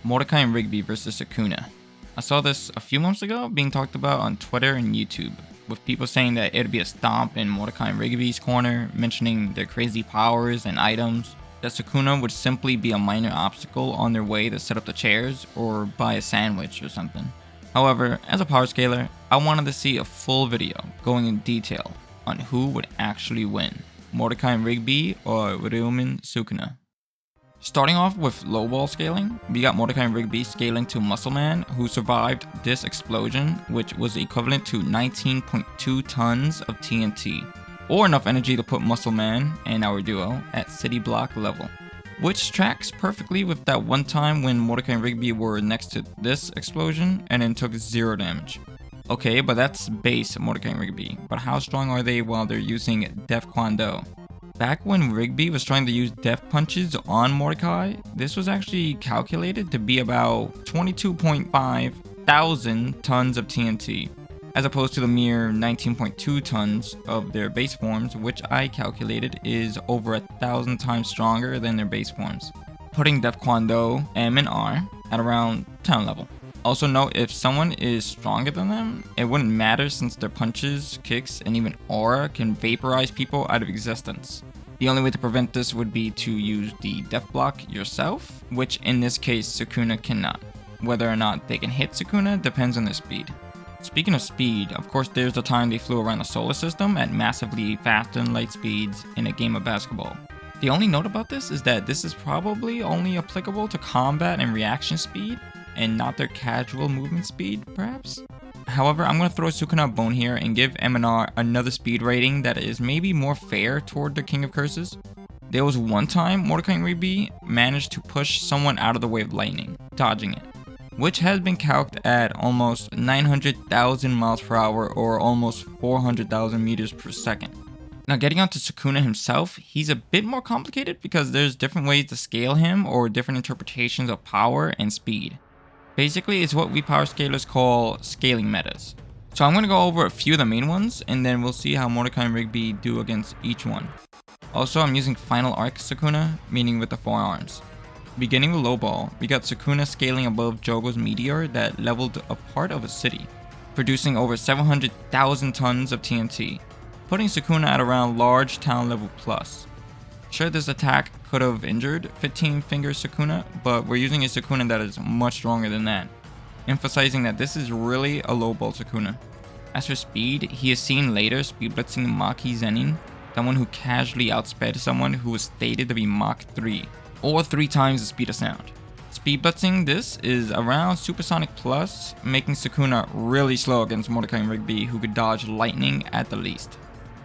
Mordecai and Rigby versus Sukuna. I saw this a few months ago being talked about on Twitter and YouTube, with people saying that it'd be a stomp in Mordecai and Rigby's corner, mentioning their crazy powers and items, that Sukuna would simply be a minor obstacle on their way to set up the chairs or buy a sandwich or something. However, as a power scaler, I wanted to see a full video going in detail on who would actually win, Mordecai and Rigby or Ryumin Sukuna. Starting off with lowball scaling, we got Mordecai and Rigby scaling to Muscle Man, who survived this explosion, which was equivalent to 19.2 tons of TNT, or enough energy to put Muscle Man and our duo at city block level, which tracks perfectly with that one time when Mordecai and Rigby were next to this explosion and then took 0 damage. Okay, but that's base Mordecai and Rigby, but how strong are they while they're using Def Kwando? Back when Rigby was trying to use death punches on Mordecai, this was actually calculated to be about 22.5 thousand tons of TNT, as opposed to the mere 19.2 tons of their base forms, which I calculated is over 1,000 times stronger than their base forms, putting Def Kwando M and R at around 10 level. Also note, if someone is stronger than them, it wouldn't matter since their punches, kicks, and even aura can vaporize people out of existence. The only way to prevent this would be to use the death block yourself, which in this case Sukuna cannot. Whether or not they can hit Sukuna depends on their speed. Speaking of speed, of course there's the time they flew around the solar system at massively faster than light speeds in a game of basketball. The only note about this is that this is probably only applicable to combat and reaction speed, and not their casual movement speed, perhaps? However, I'm going to throw Sukuna a bone here and give M&R another speed rating that is maybe more fair toward the King of Curses. There was one time Mordecai and Rigby managed to push someone out of the way of lightning, dodging it, which has been calced at almost 900,000 miles per hour or almost 400,000 meters per second. Now getting on to Sukuna himself, he's a bit more complicated because there's different ways to scale him or different interpretations of power and speed. Basically, it's what we power scalers call scaling metas. So I'm going to go over a few of the main ones, and then we'll see how Mordecai and Rigby do against each one. Also, I'm using Final Arc Sukuna, meaning with the 4 arms. Beginning with low ball, we got Sukuna scaling above Jogo's meteor that leveled a part of a city, producing over 700,000 tons of TNT, putting Sukuna at around large town level plus. Sure, this attack could have injured 15 finger Sukuna, but we're using a Sukuna that is much stronger than that, emphasizing that this is really a low ball Sukuna. As for speed, he is seen later speed blitzing Maki Zenin, someone who casually outsped someone who was stated to be Mach 3, or 3 times the speed of sound. Speed blitzing this is around supersonic plus, making Sukuna really slow against Mordecai and Rigby, who could dodge lightning at the least.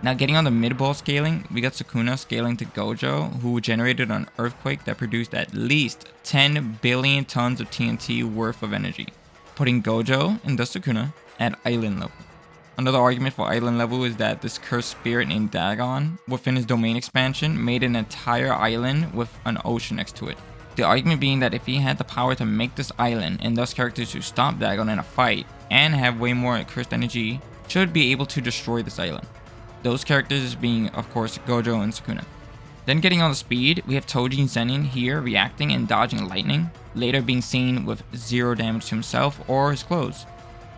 Now getting on the mid-ball scaling, we got Sukuna scaling to Gojo, who generated an earthquake that produced at least 10 billion tons of TNT worth of energy, putting Gojo and thus Sukuna at island level. Another argument for island level is that this cursed spirit named Dagon, within his domain expansion, made an entire island with an ocean next to it. The argument being that if he had the power to make this island and thus characters who stop Dagon in a fight and have way more cursed energy should be able to destroy this island. Those characters being, of course, Gojo and Sukuna. Then getting on the speed, we have Toji Zenin here reacting and dodging lightning, later being seen with 0 damage to himself or his clothes.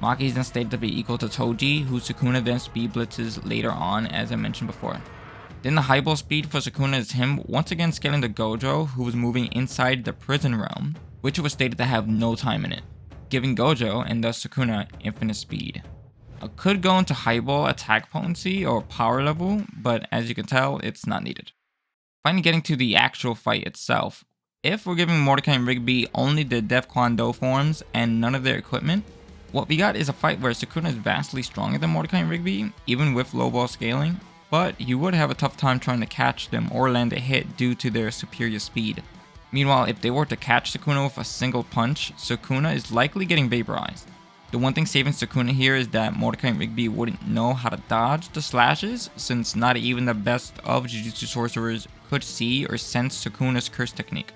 Maki is then stated to be equal to Toji, who Sukuna then speed blitzes later on, as I mentioned before. Then the highball speed for Sukuna is him once again scaling to Gojo, who was moving inside the prison realm, which was stated to have no time in it, giving Gojo and thus Sukuna infinite speed. I could go into highball attack potency or power level, but as you can tell, it's not needed. Finally getting to the actual fight itself, if we're giving Mordecai and Rigby only the Def Kwando forms and none of their equipment, what we got is a fight where Sukuna is vastly stronger than Mordecai and Rigby, even with low ball scaling, but you would have a tough time trying to catch them or land a hit due to their superior speed. Meanwhile, if they were to catch Sukuna with a single punch, Sukuna is likely getting vaporized. The one thing saving Sukuna here is that Mordecai and Rigby wouldn't know how to dodge the slashes, since not even the best of Jujutsu sorcerers could see or sense Sukuna's curse technique.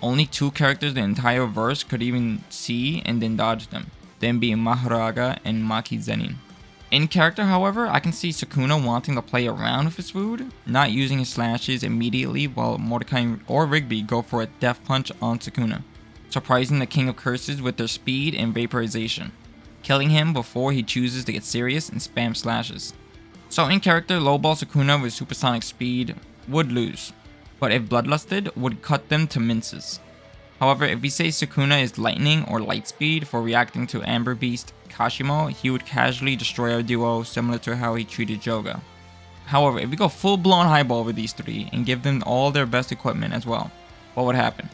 Only 2 characters the entire verse could even see and then dodge them, them being Mahoraga and Maki Zenin. In character, however, I can see Sukuna wanting to play around with his food, not using his slashes immediately while Mordecai or Rigby go for a death punch on Sukuna. surprising the King of Curses with their speed and vaporization, killing him before he chooses to get serious and spam slashes. So in character, lowball Sukuna with supersonic speed would lose, but if bloodlusted, would cut them to minces. However, if we say Sukuna is lightning or light speed for reacting to Amber Beast Kashimo, he would casually destroy our duo similar to how he treated Joga. However, if we go full blown highball with these three and give them all their best equipment as well, what would happen?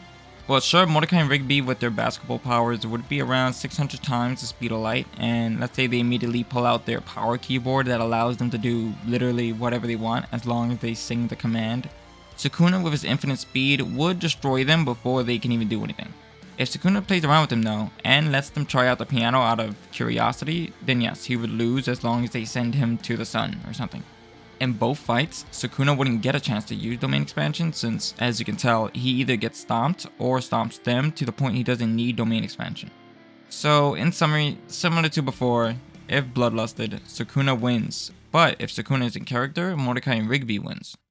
Well, sure, Mordecai and Rigby with their basketball powers would be around 600 times the speed of light, and let's say they immediately pull out their power keyboard that allows them to do literally whatever they want as long as they sing the command. Sukuna with his infinite speed would destroy them before they can even do anything. If Sukuna plays around with them though, and lets them try out the piano out of curiosity, then yes, he would lose as long as they send him to the sun or something. In both fights, Sukuna wouldn't get a chance to use domain expansion since, as you can tell, he either gets stomped or stomps them to the point he doesn't need domain expansion. So, in summary, similar to before, if bloodlusted, Sukuna wins, but if Sukuna is in character, Mordecai and Rigby wins.